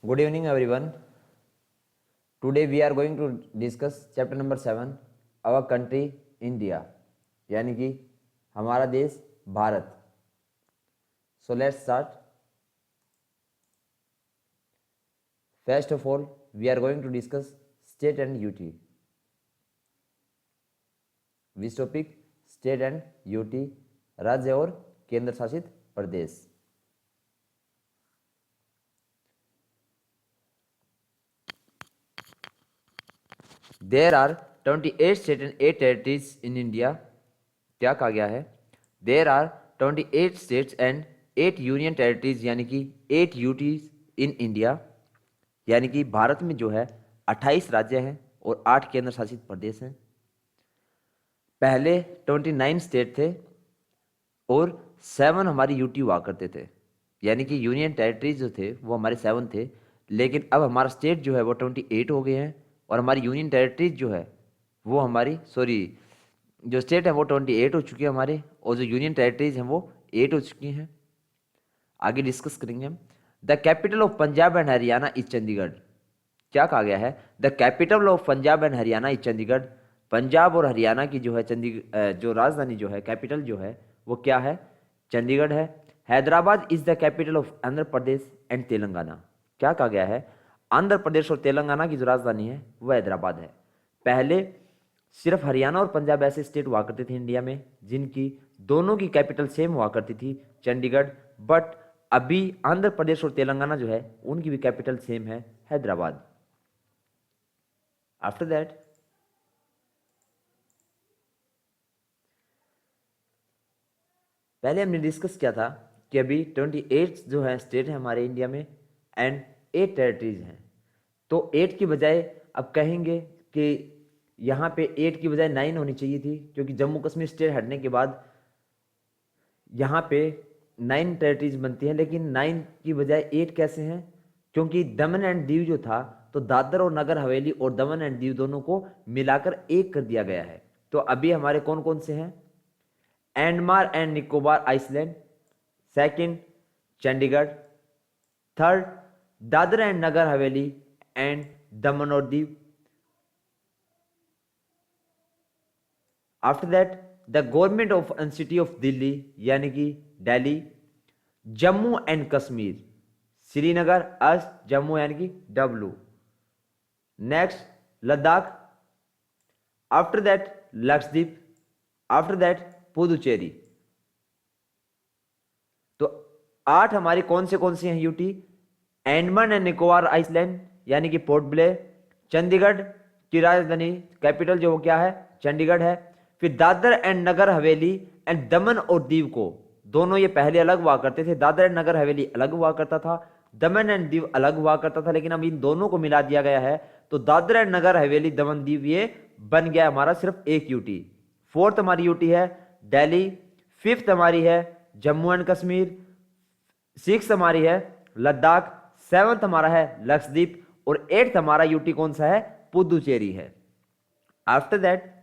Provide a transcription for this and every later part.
Good evening, everyone. Today we are going to discuss chapter number 7, our country India, यानी कि हमारा देश Bharat. So let's start. First of all, we are going to discuss state and UT. Which topic? State and UT, राज्य और केंद्र शासित प्रदेश. There are 28 states and 8 territories in India. क्या कहा गया है? There are 28 states and 8 union territories यानी कि 8 UTs in India. यानी कि भारत में जो है 28 राज्य हैं और 8 केंद्र शासित प्रदेश हैं. पहले 29 स्टेट थे और 7 हमारी यूटी हुआ करते थे. यानी कि यूनियन टेरिटरीज जो थे वो हमारे 7 थे, लेकिन अब हमारा स्टेट जो है वो 28 हो गए हैं और हमारी यूनियन टेरिटरीज जो है वो हमारी जो स्टेट है वो 28 हो चुकी है हमारे, और जो यूनियन टेरिटरीज हैं वो 8 हो चुकी हैं. आगे डिस्कस करेंगे हम. The capital of Punjab and Haryana is Chandigarh. क्या कहा गया है? The capital of Punjab and Haryana is Chandigarh. Punjab और हरियाणा की जो है जो राजधानी जो है, कैपिटल जो है वो क्या है? चंडीगढ़ है. Hyderabad is the capital of Andhra Pradesh and Telangana. क्या कहा गया है? आंध्र प्रदेश और तेलंगाना की जो राजधानी है वो हैदराबाद है. पहले सिर्फ हरियाणा और पंजाब ऐसे स्टेट हुआ करते थे इंडिया में जिनकी दोनों की कैपिटल सेम हुआ करती थी, चंडीगढ़. बट अभी आंध्र प्रदेश और तेलंगाना जो है उनकी भी कैपिटल सेम है, हैदराबाद. आफ्टर दैट पहले हमने डिस्कस किया था कि अभी 28 जो है स्टेट है हमारे इंडिया में एंड 8 टेरिटरीज हैं. तो 8 की बजाय अब कहेंगे कि यहाँ पे 8 की बजाय 9 होनी चाहिए थी, क्योंकि जम्मू कश्मीर स्टेट हटने के बाद यहाँ पे 9 टेरिटरीज बनती हैं. लेकिन 9 की बजाय 8 कैसे हैं? क्योंकि दमन एंड दीव जो था, तो दादर और नगर हवेली और दमन एंड दीव दोनों को मिलाकर एक कर दिया गया है. तो अभी हमारे कौन कौन से हैं? Andaman and Nicobar island. Second, Chandigarh. Third, Dadra and Nagar Haveli and Daman और Diu. After that the government of city of Delhi यानी कि दिल्ली. जम्मू एंड कश्मीर, श्रीनगर एस, जम्मू यानी कि W. Next Ladakh. After that Lakshadweep. After that Puducherry. तो 8 हमारी कौन से हैं UT? Andaman and Nicobar island यानी कि पोर्ट ब्लेयर. चंडीगढ़ की राजधानी कैपिटल जो क्या है? चंडीगढ़ है. फिर दादर एंड नगर हवेली एंड दमन और दीव को, दोनों ये पहले अलग हुआ करते थे. दादर एंड नगर हवेली अलग हुआ करता था, दमन एंड दीव अलग हुआ करता था, लेकिन अब इन दोनों को मिला दिया गया है. तो दादर एंड नगर हवेली दमन दीव ये बन गया हमारा सिर्फ एक यूटी. फोर्थ हमारी यूटी है दिल्ली. फिफ्थ हमारी है जम्मू एंड कश्मीर. सिक्स हमारी है लद्दाख. सेवंथ हमारा है लक्षद्वीप. और एट्थ हमारा यूटी कौन सा है? पुदुचेरी है. After that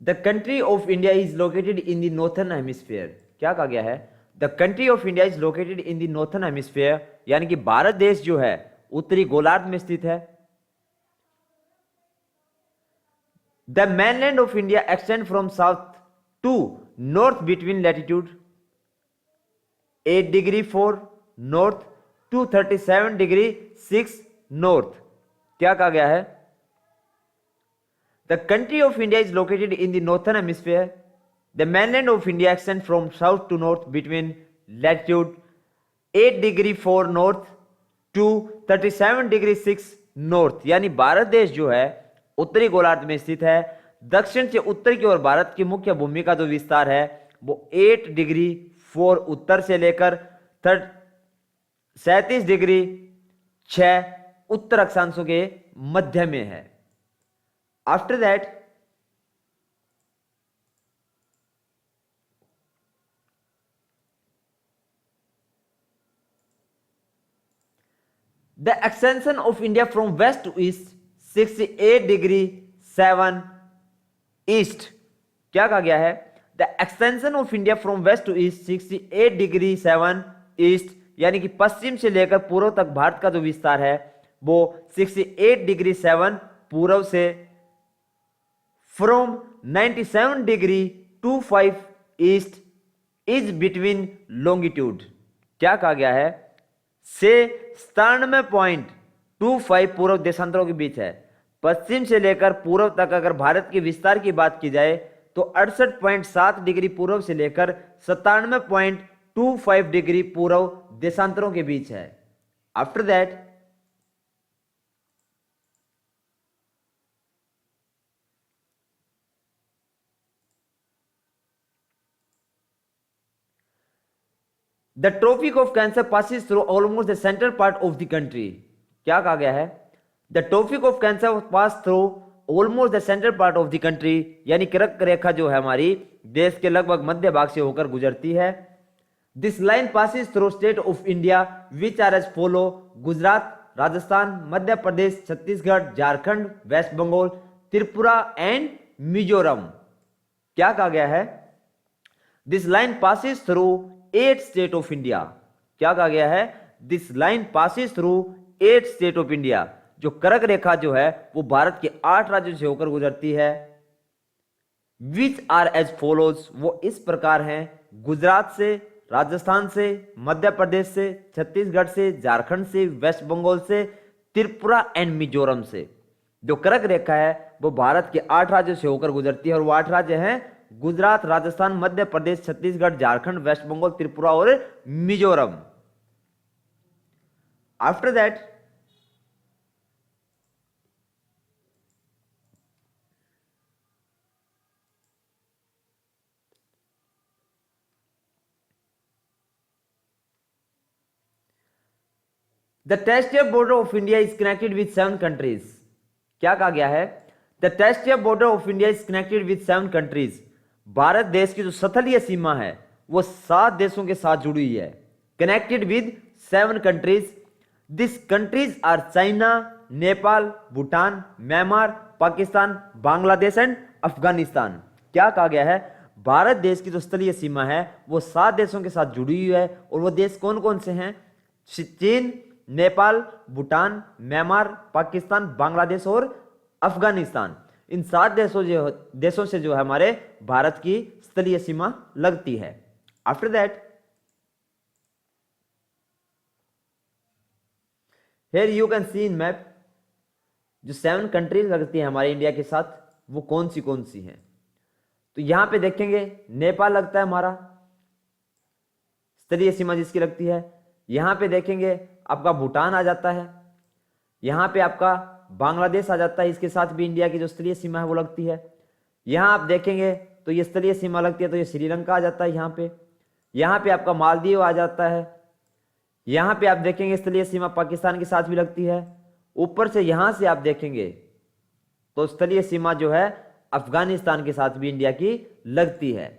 the country of India is located in the northern hemisphere. क्या कहा गया है? The country of India is located in the northern hemisphere यानी कि भारत देश जो है उत्तरी गोलार्ध में स्थित है. The mainland of India extend from south to north between latitude 8 degree 4 north to 37 degree 6 north. क्या कहा गया है? The country of India is located in the northern hemisphere. The mainland of India extends from south to north between latitude 8 degree 4 north to 37 degree 6 north. यानी भारत देश जो है उत्तरी गोलार्ध में स्थित है. दक्षिण से उत्तर की ओर भारत की मुख्य भूमि का जो विस्तार है वो 8 डिग्री 4 उत्तर से लेकर 37 डिग्री 6 उत्तर अक्षांशों के मध्य में है. After that the extension of India from west to east 68 degree 7 east. क्या कहा गया है? The extension of India from west to east 68 degree 7 east, यानी कि पश्चिम से लेकर पूर्व तक भारत का जो विस्तार है वो 68 डिग्री 7 पूर्व से from 97 degree 25 east is between longitude. क्या कहा गया है? से 97.25 पूर्व देशांतरों के बीच है। पश्चिम से लेकर पूर्व तक अगर भारत के विस्तार की बात की जाए तो 68.7 डिग्री पूर्व से लेकर 97.25 डिग्री पूर्व देशांतरों के बीच है। After that the tropic of cancer passes through almost the central part of the country. क्या कहा गया है? The tropic of cancer pass through almost the central part of the country, यानी कर्क रेखा जो है हमारी देश के लगभग मध्य भाग से होकर गुजरती है। This line passes through state of India which are as follow: Gujarat, Rajasthan, Madhya Pradesh, Chhattisgarh, Jharkhand, West Bengal, Tripura and Mizoram. क्या कहा गया है? This line passes through 8 state of India. क्या कहा गया है? This line passes through 8 state of India. जो कर्क रेखा जो है वो भारत के 8 राज्यों से होकर गुजरती है। विच आर एज फॉलोज, वो इस प्रकार हैं: गुजरात से, राजस्थान से, मध्य प्रदेश से, छत्तीसगढ़ से, झारखंड से, वेस्ट बंगाल से, त्रिपुरा एंड मिजोरम से। जो कर्क रेखा है वो भारत के 8 राज्यों से होकर गुजरती है और वो 8 राज्य हैं गुजरात, राजस्थान, मध्य प्रदेश, छत्तीसगढ़, झारखंड, वेस्ट बंगाल, त्रिपुरा और Mizoram. After that the territorial border of India is connected with 7 countries. क्या कहा गया है? The territorial border of India is connected with 7 countries. Bharat देश की जो सतलीय सीमा है वो 7 देशों के साथ जुड़ी हुई है। Connected with 7 countries. This countries are China, Nepal, Bhutan, Myanmar, Pakistan, Bangladesh and Afghanistan. क्या कहा गया है? भारत देश की जो स्थलीय सीमा है वो 7 देशों के साथ जुड़ी हुई है और वो देश कौन कौन से हैं? चीन, नेपाल, भूटान, म्यांमार, पाकिस्तान, बांग्लादेश और अफगानिस्तान। इन 7 देशों से जो है हमारे भारत की स्थलीय सीमा लगती है। After that here you can see in map जो 7 कंट्रीज लगती है हमारे इंडिया के साथ वो कौन सी हैं। तो यहां पे देखेंगे नेपाल लगता है हमारा, स्थलीय सीमा जिसकी लगती है। यहां पे देखेंगे आपका भूटान आ जाता है, यहां पे आपका बांग्लादेश आ जाता है, इसके साथ भी इंडिया की जो स्थलीय सीमा है वो लगती है। यहां आप देखेंगे तो ये स्थलीय सीमा लगती है तो ये श्रीलंका आ जाता है यहां पे आपका मालदीव आ जाता है। यहां पे आप देखेंगे स्थलीय सीमा पाकिस्तान के साथ भी लगती है। ऊपर से यहां से आप देखेंगे तो स्थलीय सीमा जो है अफगानिस्तान के साथ भी इंडिया की लगती है।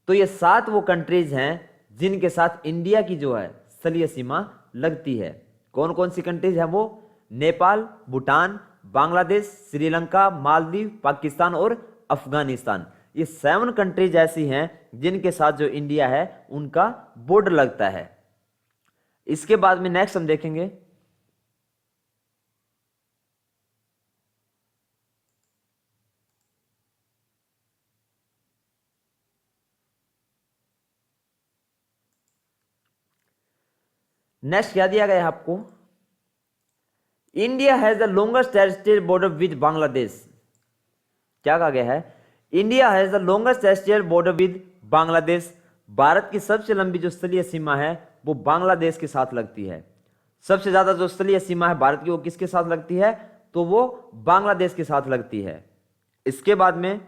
तो ये 7 वो कंट्रीज हैं जिनके साथ इंडिया की जो है स्थलीय सीमा लगती है। कौन कौन सी कंट्रीज है वो? नेपाल, भूटान, बांग्लादेश, श्रीलंका, मालदीव, पाकिस्तान और अफगानिस्तान। ये 7 कंट्रीज ऐसी हैं जिनके साथ जो इंडिया है उनका बॉर्डर लगता है। इसके बाद में नेक्स्ट हम देखेंगे नेक्स्ट क्या दिया गया है आपको? India has the longest territorial border with Bangladesh. क्या कहा गया है? India has the longest territorial border with Bangladesh. Bharat की सबसे लंबी जो स्थलीय सीमा है वो बांग्लादेश के साथ लगती है। सबसे ज्यादा जो स्थलीय सीमा है भारत की वो किसके साथ लगती है? तो वो बांग्लादेश के साथ लगती है। इसके बाद में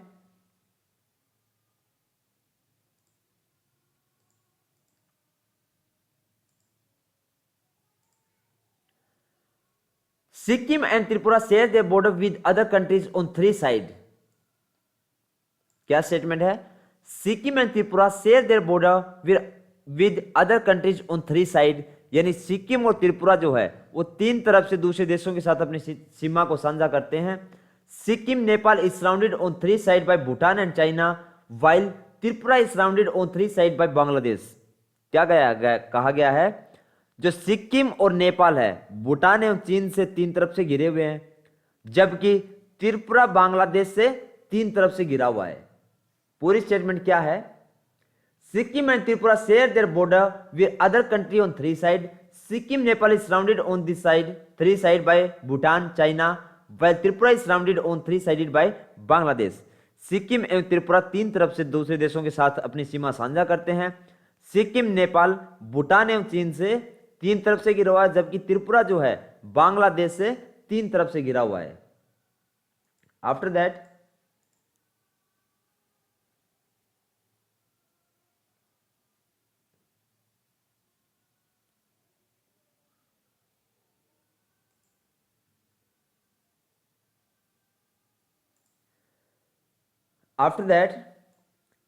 Sikkim and Tripura share their border with other countries on 3 side. क्या स्टेटमेंट है? Sikkim and Tripura share their border with other countries on 3 side. यानी सिक्किम और त्रिपुरा जो है वो तीन तरफ से दूसरे देशों के साथ अपनी सीमा को साझा करते हैं। Sikkim Nepal is surrounded on 3 side by Bhutan and China while Tripura is surrounded on 3 side bye Bangladesh. क्या कहा गया है, जो सिक्किम और नेपाल है भूटान एवं चीन से तीन तरफ से घिरे हुए हैं, जबकि त्रिपुरा बांग्लादेश से तीन तरफ से घिरा हुआ है। पूरी स्टेटमेंट क्या है, Sikkim and Tripura share their border with other country on 3 side. Sikkim Nepal is surrounded on this side 3 side by Bhutan China while Tripura is surrounded on 3 sided by Bangladesh. Sikkim एवं त्रिपुरा तीन तरफ से दूसरे देशों के साथ अपनी सीमा साझा करते हैं। सिक्किम नेपाल भूटान एवं चीन से तीन तरफ से घिरा हुआ है, जबकि त्रिपुरा जो है बांग्लादेश से तीन तरफ से घिरा हुआ है। After that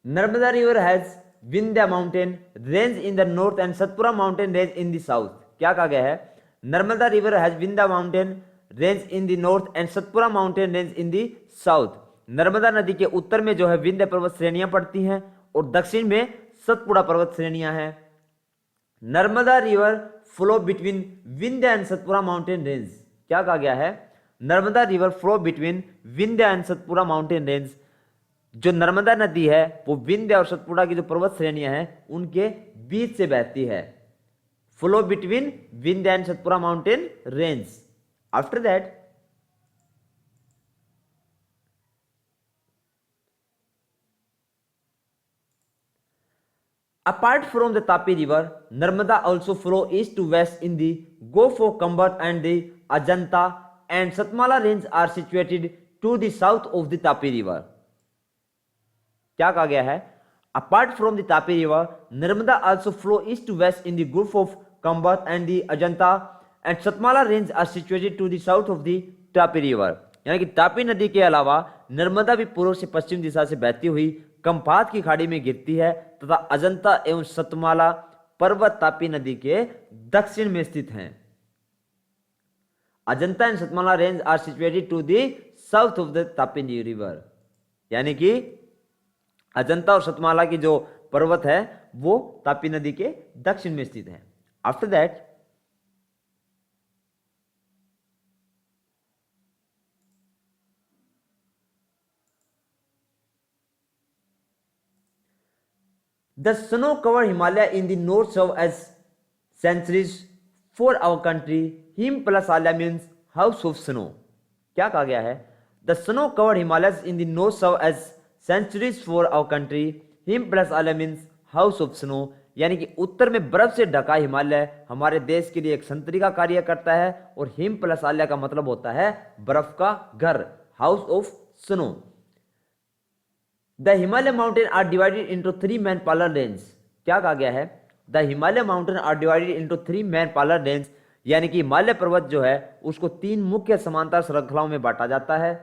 Narmada river has Vindhya mountain range in the north and Satpura mountain range in the south। क्या कहा गया है, Narmada river has Vindhya mountain range in the north and Satpura mountain range in the south. Narmada नदी के उत्तर में जो है विंध्य पर्वत श्रेणियां पड़ती हैं और दक्षिण में सतपुड़ा पर्वत श्रेणियां हैं। Narmada river flow between Vindhya and Satpura mountain range. क्या कहा गया है, Narmada river flow between Vindhya and Satpura mountain range. जो नर्मदा नदी है वो विंध्य और सतपुड़ा की जो पर्वत श्रेणियां हैं उनके बीच से बहती है। Flow between Vindhya and Satpura mountain range. After that apart from the Tapi river, Narmada also flow east to west in the Gulf of Kambat and the Ajanta and Satmala range are situated to the south of the Tapi river। क्या कहा गया है, apart from the Tapi river, Narmada also flow east to west in the Gulf of Kambat and the Ajanta and Satmala range are situated to the south of the Tapi river। यानी कि तापी नदी के अलावा नर्मदा भी पूर्व से पश्चिम दिशा से बहती हुई कंपात की खाड़ी में गिरती है तथा अजंता एवं सतमाला पर्वत तापी नदी के दक्षिण में स्थित हैं। Ajanta and Satmala range are situated to the south of the Tapi river. यानी कि अजंता और सतमाला की जो पर्वत है वो तापी नदी के दक्षिण में स्थित है। After that the snow-covered Himalaya in the north serve as sanctuaries for our country। Him plus आल्या means house of snow। क्या कहा गया है, the snow-covered Himalayas in the north serve as sanctuaries for our country। Him plus आल्या means house of snow। यानी कि उत्तर में बर्फ से ढका हिमालय हमारे देश के लिए एक संतरी का कार्य करता है और हिम प्लस आल्या का मतलब होता है बर्फ का घर, house of snow. The Himalaya mountain are divided into 3 main parallel range. क्या कहा गया है, the Himalaya mountain are divided into 3 main parallel range. यानी कि हिमालय पर्वत जो है उसको तीन मुख्य समांतर श्रृंखलाओं में बांटा जाता है।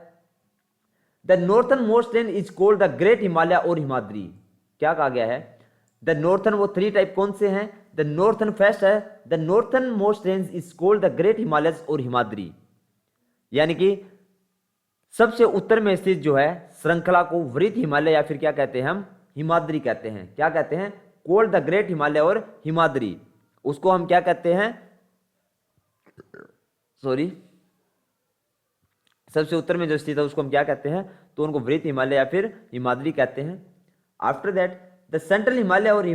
The northern most range is called the great Himalaya और हिमाद्री। क्या कहा गया है, द नॉर्थन वो 3 टाइप कौन से हैं, द नॉर्थन फर्स्ट है, the northern most range is called the great Himalaya और हिमाद्री। यानी कि सबसे उत्तर में स्थित जो है श्रृंखला को वृत हिमालय या फिर क्या कहते हैं हम, हिमाद्री कहते हैं। क्या कहते हैं, कोल्ड द ग्रेट हिमालय और हिमाद्री। उसको हम क्या कहते हैं, सॉरी, सबसे उत्तर में जो स्थित है उसको हम क्या कहते हैं, तो उनको वृत हिमालय या फिर हिमाद्री कहते हैं। After that the central Himalaya और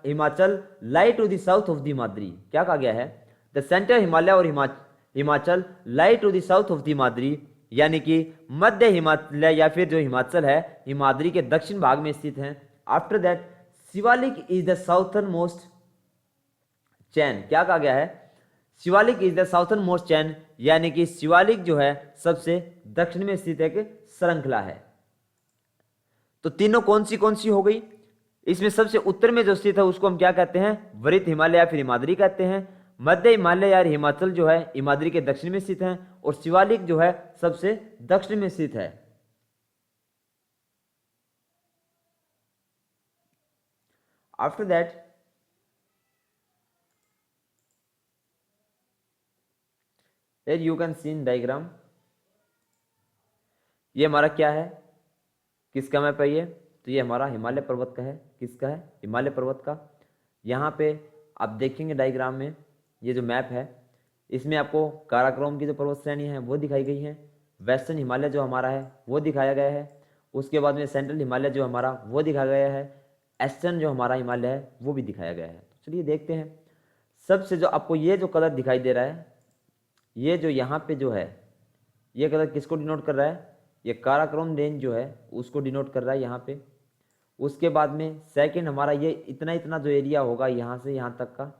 Himachal lie to the south of the Himadri. क्या कहा गया है, द सेंट्रल हिमालय और Himachal lie to the south of the Himadri. यानी कि मध्य हिमालय या फिर जो हिमाचल है हिमाद्री के दक्षिण भाग में स्थित है। After that Shivalik is the southernmost chain. क्या कहा गया है, Shivalik is the southernmost chain. यानी कि शिवालिक जो है सबसे दक्षिण में स्थित एक श्रृंखला है। तो तीनों कौन सी हो गई, इसमें सबसे उत्तर में जो स्थित है उसको हम क्या कहते हैं, वृत हिमालय या फिर हिमाद्री कहते हैं। मध्य हिमालय या हिमाचल जो है हिमाद्री के दक्षिण में स्थित है और शिवालिक जो है सबसे दक्षिण में स्थित है। After that here you can see in diagram, ये हमारा क्या है, किसका मैप है ये, तो ये हमारा हिमालय पर्वत का है। किसका है, हिमालय पर्वत का। यहाँ पे आप देखेंगे डायग्राम में ये जो मैप है इसमें आपको काराकोरम की जो पर्वत श्रेणी है वो दिखाई गई है, वेस्टर्न हिमालय जो हमारा है वो दिखाया गया है, उसके बाद में सेंट्रल हिमालय जो हमारा वो दिखाया गया है, ईस्टर्न जो हमारा हिमालय है वो भी दिखाया गया है। तो चलिए देखते हैं। सबसे जो आपको ये जो कलर दिखाई दे रहा है, ये जो यहाँ पे जो है ये कलर किसको डिनोट कर रहा है, ये काराकोरम रेंज जो है उसको डिनोट कर रहा है यहाँ पे। उसके बाद में सेकंड हमारा ये इतना इतना जो एरिया होगा यहाँ से यहाँ तक का,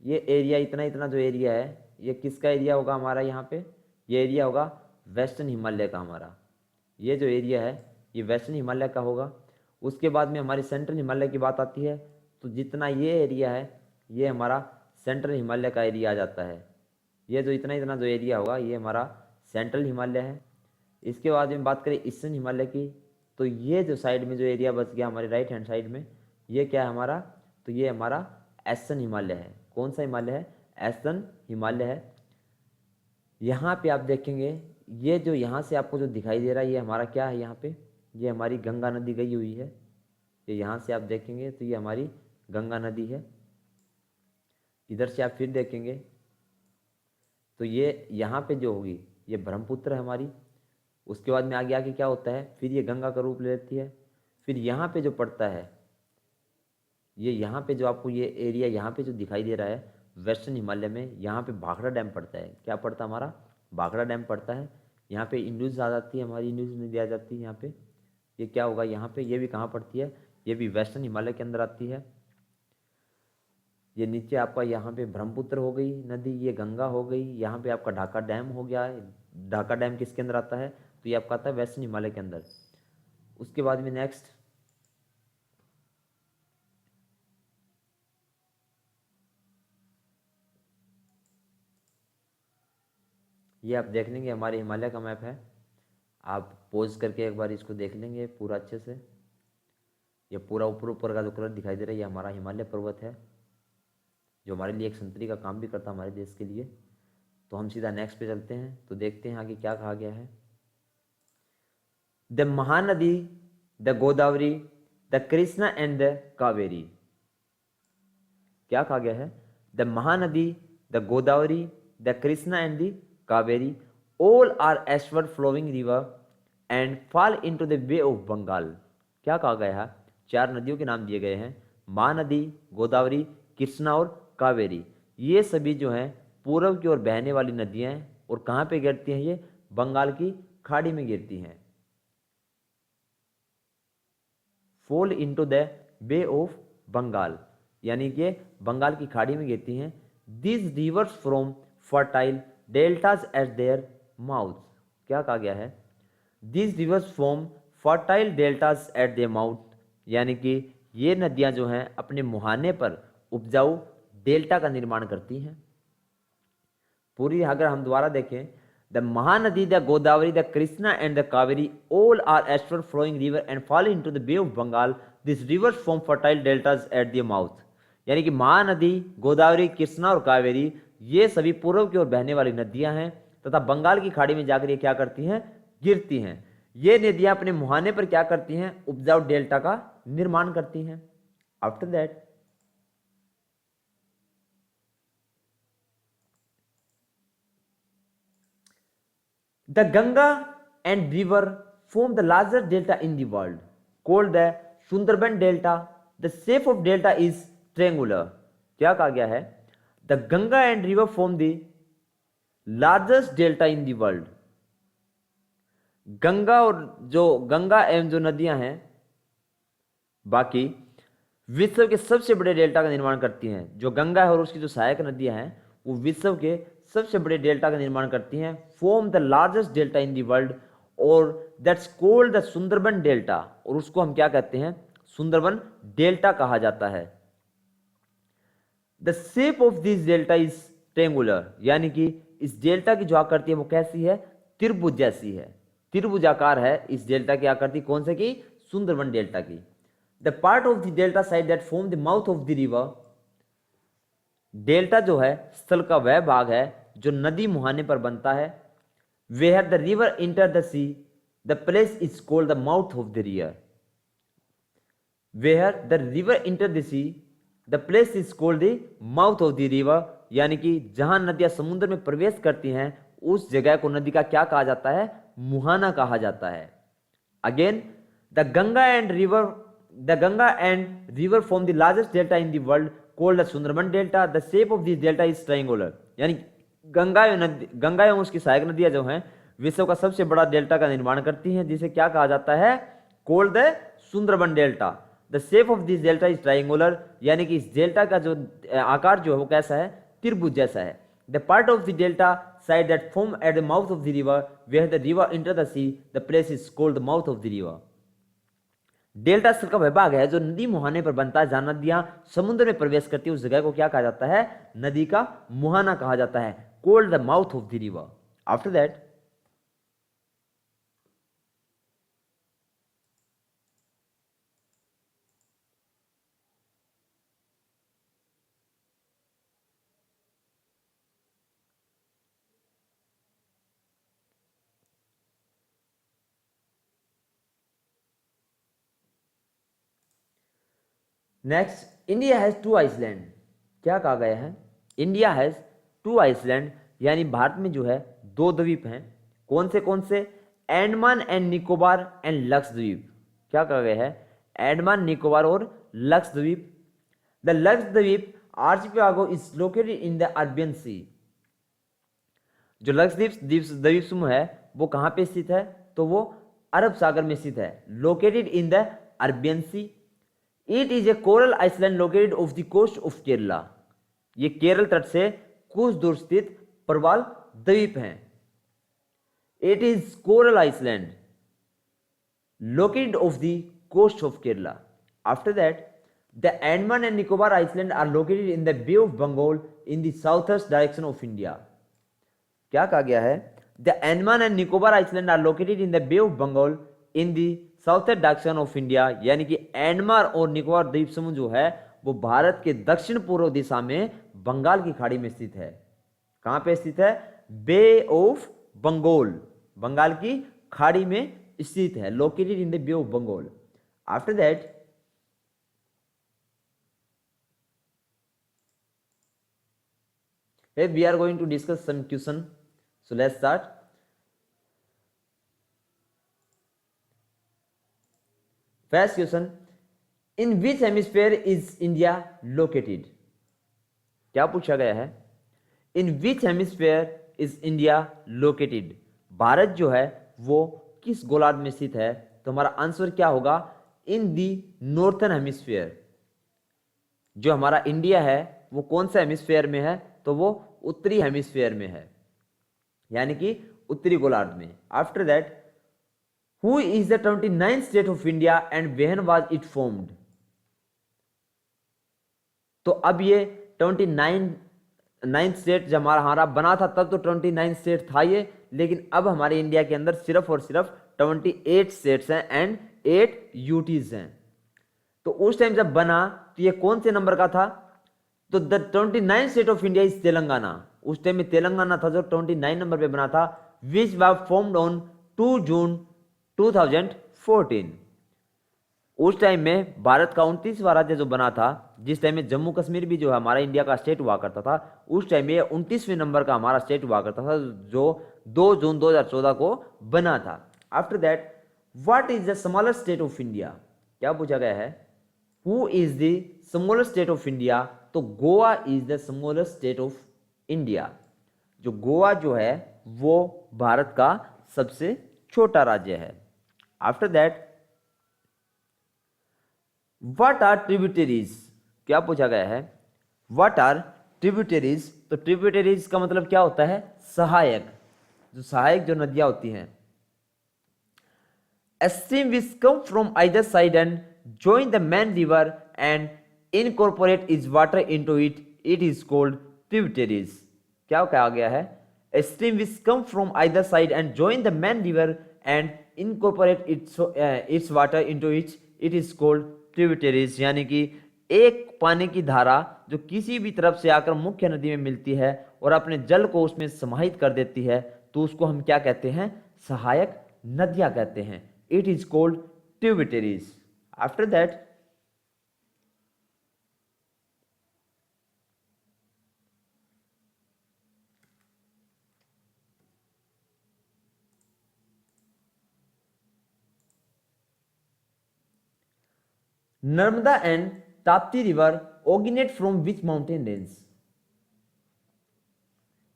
ये एरिया इतना इतना जो एरिया है ये किसका एरिया होगा हमारा, यहाँ पे ये एरिया होगा वेस्टर्न हिमालय का हमारा। ये जो एरिया है ये वेस्टर्न हिमालय का होगा। उसके बाद में हमारी सेंट्रल हिमालय की बात आती है तो जितना ये एरिया है ये हमारा सेंट्रल हिमालय का एरिया आ जाता है। ये जो इतना इतना जो एरिया होगा ये हमारा सेंट्रल हिमालय है। इसके बाद में बात करें ईस्टर्न हिमालय की, तो ये जो साइड में जो एरिया बच गया हमारे राइट हैंड साइड में ये क्या है हमारा, तो ये हमारा ईस्टर्न हिमालय है। कौन सा हिमालय है, ईस्टर्न हिमालय है। यहाँ पे आप देखेंगे ये जो यहाँ से आपको जो दिखाई दे रहा है ये हमारा क्या है, यहाँ पे ये हमारी गंगा नदी गई हुई है। ये यहाँ से आप देखेंगे तो ये हमारी गंगा नदी है। इधर से आप फिर देखेंगे तो ये यहाँ पे जो होगी ये ब्रह्मपुत्र है हमारी। उसके बाद में आगे आके क्या होता है, फिर ये गंगा का रूप ले लेती है। फिर यहाँ पे जो पड़ता है ये यहाँ पे जो आपको ये एरिया यहाँ पे जो दिखाई दे रहा है वेस्टर्न हिमालय में, यहाँ पे भाखड़ा डैम पड़ता है। क्या पड़ता है हमारा, भाखड़ा डैम पड़ता है। यहाँ पे इंडस आ जाती है हमारी, इंडस नदी आ जाती है यहाँ पे। ये क्या होगा यहाँ पे, ये भी कहाँ पड़ती है, ये भी वेस्टर्न हिमालय के अंदर आती है। ये नीचे आपका यहाँ पे ब्रह्मपुत्र हो गई नदी, ये गंगा हो गई। यहाँ पे आपका ढाका डैम हो गया है। ढाका डैम किसके अंदर आता है, तो ये आपका आता है वेस्टर्न हिमालय के अंदर। उसके बाद में नेक्स्ट ये आप देख लेंगे हमारे हिमालय का मैप है। आप पॉज करके एक बार इसको देख लेंगे पूरा अच्छे से। ये पूरा ऊपर ऊपर का जो कलर दिखाई दे रहा है ये हमारा हिमालय पर्वत है, जो हमारे लिए एक संतरी का काम भी करता है हमारे देश के लिए। तो हम सीधा नेक्स्ट पे चलते हैं तो देखते हैं आगे क्या कहा गया है। The Mahanadi, the Godavari, the Krishna and the Kaveri. क्या कहा गया है, the Mahanadi, the Godavari, the Krishna and the Kaveri all are eastward flowing river and fall into the bay of Bengal। क्या कहा गया है, चार नदियों के नाम दिए गए हैं, महानदी, गोदावरी, कृष्णा और कावेरी। ये सभी जो हैं पूर्व की ओर बहने वाली नदियां हैं और कहाँ पे गिरती हैं, ये बंगाल की खाड़ी में गिरती हैं। Fall into the bay of Bengal, यानी कि बंगाल की खाड़ी में गिरती हैं। This rivers from fertile deltas at their mouth. क्या कहा गया है, this rivers from fertile deltas at their mouth, यानी कि ये नदियां जो हैं अपने मुहाने पर उपजाऊ डेल्टा का निर्माण करती हैं। पूरी अगर हम दोबारा देखें, the Mahanadi, the Godavari, the Krishna and the Kaveri all are eastward flowing river and fall into the Bay of Bengal। These rivers form fertile deltas at their mouth। यानी कि महानदी, गोदावरी, कृष्णा और कावेरी ये सभी पूर्व की ओर बहने वाली नदियां हैं तथा बंगाल की खाड़ी में जाकर ये क्या करती हैं, गिरती हैं। ये नदियां अपने मुहाने पर क्या करती हैं, उपजाऊ डेल्टा का निर्माण करती हैं। After that the Ganga and river form the largest delta in the world called the Sundarban delta। The shape of delta is triangular। क्या कहा गया है, the Ganga and river form the largest delta in the world। Ganga और जो गंगा एवं जो नदियां हैं बाकी विश्व के सबसे बड़े डेल्टा का निर्माण करती हैं। जो गंगा है और उसकी जो सहायक नदियां हैं वो विश्व के सबसे बड़े डेल्टा का निर्माण करती हैं। Form the largest delta in the world और that's called the Sundarban delta, और उसको हम क्या कहते हैं, सुंदरबन डेल्टा कहा जाता है। The shape of this delta is triangular, यानी कि इस डेल्टा की जो आकृति है वो कैसी है, त्रिभुज जैसी है, त्रिभुजाकार है इस डेल्टा की आकृति। कौन से की, सुंदरबन डेल्टा की। The part of the delta side that form the mouth of the river, delta जो है स्थल का वह भाग है जो नदी मुहाने पर बनता है, where the river enter the sea the place is called the mouth of the river. Where the river enter the sea the place is called the mouth of the river, यानी कि जहां नदियां समुद्र में प्रवेश करती हैं उस जगह को नदी का क्या कहा जाता है, मुहाना कहा जाता है। Again the Ganga and river form the largest delta in the world called the Sundarban delta. The shape of this delta is triangular, यानी गंगा एवं उसकी सहायक नदियां जो हैं विश्व का सबसे बड़ा डेल्टा का निर्माण करती हैं, जिसे क्या कहा जाता है, called the Sundarban delta. The shape of this delta is triangular, यानी कि इस डेल्टा का जो आकार जो है वो कैसा है, त्रिभुज जैसा है। The part of the delta side that form at the mouth of the river where the river enter the sea the place is called the mouth of the river. Delta स्थल का वह भाग है जो नदी मुहाने पर बनता है, जहां नदियां समुद्र में प्रवेश करती है उस जगह को क्या कहा जाता है, नदी का मुहाना कहा जाता है, called the mouth of the river. After that next, India has two island. क्या कहा गया है, इंडिया हैज टू आइसलैंड, यानी भारत में जो है दो द्वीप हैं। कौन से, अंडमान एंड निकोबार एंड लक्षद्वीप। क्या कहा गया है, अंडमान निकोबार और Lakshadweep. The Lakshadweep archipelago is located in the Arabian Sea. जो लक्षद्वीप द्वीप समूह है वो कहां पे स्थित है, तो वो अरब सागर में स्थित है, located in the Arabian sea. It is a coral island located off the coast of Kerala. ये केरल तट से कुछ दूर स्थित प्रवाल द्वीप हैं। It is coral island located off the coast of Kerala. After that the Andaman and Nicobar island are located in the bay of Bengal in the southeast direction of India. क्या कहा गया है, the Andaman and Nicobar island are located in the bay of Bengal in the southern direction of India, यानी कि अंडमान और निकोबार द्वीप समूह जो है वो भारत के दक्षिण पूर्व दिशा में बंगाल की खाड़ी में स्थित है। कहां पे स्थित है, बे ऑफ बंगाल, बंगाल की खाड़ी में स्थित है, located in the bay of Bengal. After that we are going to discuss some question, so let's start. First question, in which hemisphere is India located? क्या पूछा गया है, in which hemisphere is India located? Bharat जो है वो किस गोलार्ध में स्थित है, तो हमारा आंसर क्या होगा, इन दी नॉर्थन हेमिस्फीयर। जो हमारा इंडिया है वो कौन सा हेमिस्फीयर में है, तो वो उत्तरी हेमिस्फीयर में है, यानी कि उत्तरी गोलार्ध में। After that, who is the 29th state of India and when was it formed? तो अब ये 29th स्टेट जब हमारा बना था तब तो 29 स्टेट था ये, लेकिन अब हमारे इंडिया के अंदर सिर्फ और सिर्फ 28 स्टेट्स हैं एंड 8 यूटीज हैं। तो उस टाइम जब बना तो ये कौन से नंबर का था, तो the 29th state of India is Telangana. उस टाइम में तेलंगाना था जो 29 नंबर पे बना था, विच वाज फॉर्म्ड ऑन 2 जून 2014। उस टाइम में भारत का 29वां राज्य जो बना था, जिस टाइम में जम्मू कश्मीर भी जो है हमारा इंडिया का स्टेट हुआ करता था, उस टाइम में 29वें नंबर का हमारा स्टेट हुआ करता था, जो 2 जून 2014 को बना था। After that, what is the smallest state of India? क्या पूछा गया है, who is the smallest state of India? तो Goa is the smallest state of India. जो गोवा जो है वो भारत का सबसे छोटा राज्य है। After that, what are tributaries? क्या पूछा गया है, व्हाट आर ट्रिब्यूटरीज? तो ट्रिब्यूटरीज का मतलब क्या होता है, सहायक, जो सहायक जो नदियां होती हैं। A stream which come from either side and join the main river and incorporate its water into it, it is called tributaries. क्या कहा गया है, a stream which come from either side and join the main river and incorporate its water into it, it is called tributaries। यानी कि एक पानी की धारा जो किसी भी तरफ से आकर मुख्य नदी में मिलती है और अपने जल को उसमें समाहित कर देती है, तो उसको हम क्या कहते हैं? सहायक नदियां कहते हैं। It is called tributaries. After that Narmada and Tapti river originate from which mountain range?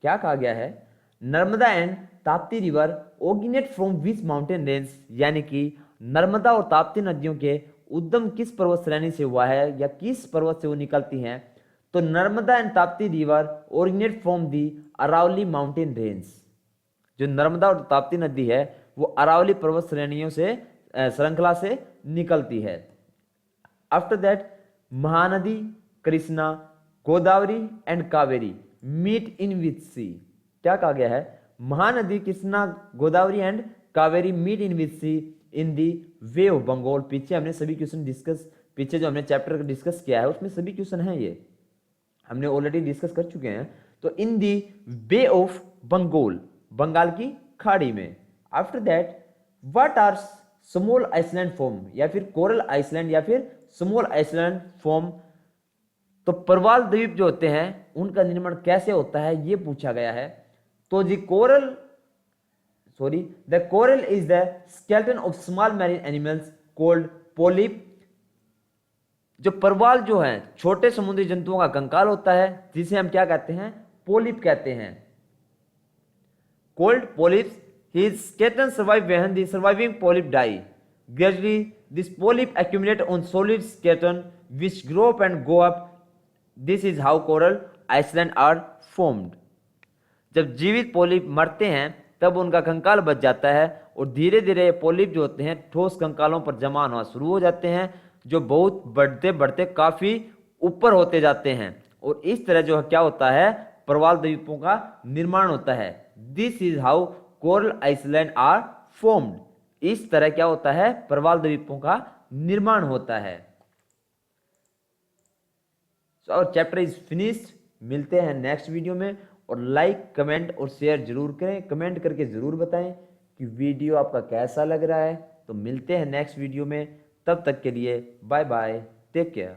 क्या कहा गया है? Narmada and Tapti river originate from which mountain range, यानी कि नर्मदा और ताप्ती नदियों के उद्गम किस पर्वत श्रेणी से हुआ है या किस पर्वत से वो निकलती हैं? तो Narmada and Tapti river originate from the Aravalli mountain range. जो नर्मदा और ताप्ती नदी है वो अरावली पर्वत श्रेणियों से श्रृंखला से निकलती है। आफ्टर दैट Mahanadi Krishna, Godavari and Kaveri meet in which sea? क्या कहा गया है? Mahanadi Krishna, Godavari and Kaveri meet in which sea? In the Bay of Bengal. पीछे हमने सभी क्वेश्चन डिस्कस, पीछे जो हमने चैप्टर डिस्कस किया है उसमें सभी क्वेश्चन हैं, ये हमने ऑलरेडी डिस्कस कर चुके हैं। तो in the bay of Bengal, Bengal की खाड़ी में। After that what are small island form, या फिर कोरल आइसलैंड या फिर स्मॉल आइसलैंड फॉर्म? तो प्रवाल द्वीप जो होते हैं उनका निर्माण कैसे होता है ये पूछा गया है। तो the coral is the skeleton of small marine animals called polyp. जो प्रवाल जो है छोटे समुद्री जंतुओं का कंकाल होता है जिसे हम क्या कहते हैं? पोलिप कहते हैं। Called polyps, his skeleton survive when the surviving polyp die. Gradually, this polyp accumulate on solid skeleton which grow up and go up. This is how coral island are formed. जब जीवित polyp मरते हैं तब उनका कंकाल बच जाता है और धीरे धीरे पोलिप जो होते हैं ठोस कंकालों पर जमा होना शुरू हो जाते हैं, जो बहुत बढ़ते बढ़ते काफी ऊपर होते जाते हैं और इस तरह जो क्या होता है? प्रवाल द्वीपों का निर्माण होता है। This is how coral island are formed. इस तरह क्या होता है? प्रवाल द्वीपों का निर्माण होता है। और चैप्टर इज फिनिश्ड। मिलते हैं नेक्स्ट वीडियो में, और लाइक कमेंट और शेयर जरूर करें। कमेंट करके जरूर बताएं कि वीडियो आपका कैसा लग रहा है। तो मिलते हैं नेक्स्ट वीडियो में, तब तक के लिए बाय बाय, टेक केयर।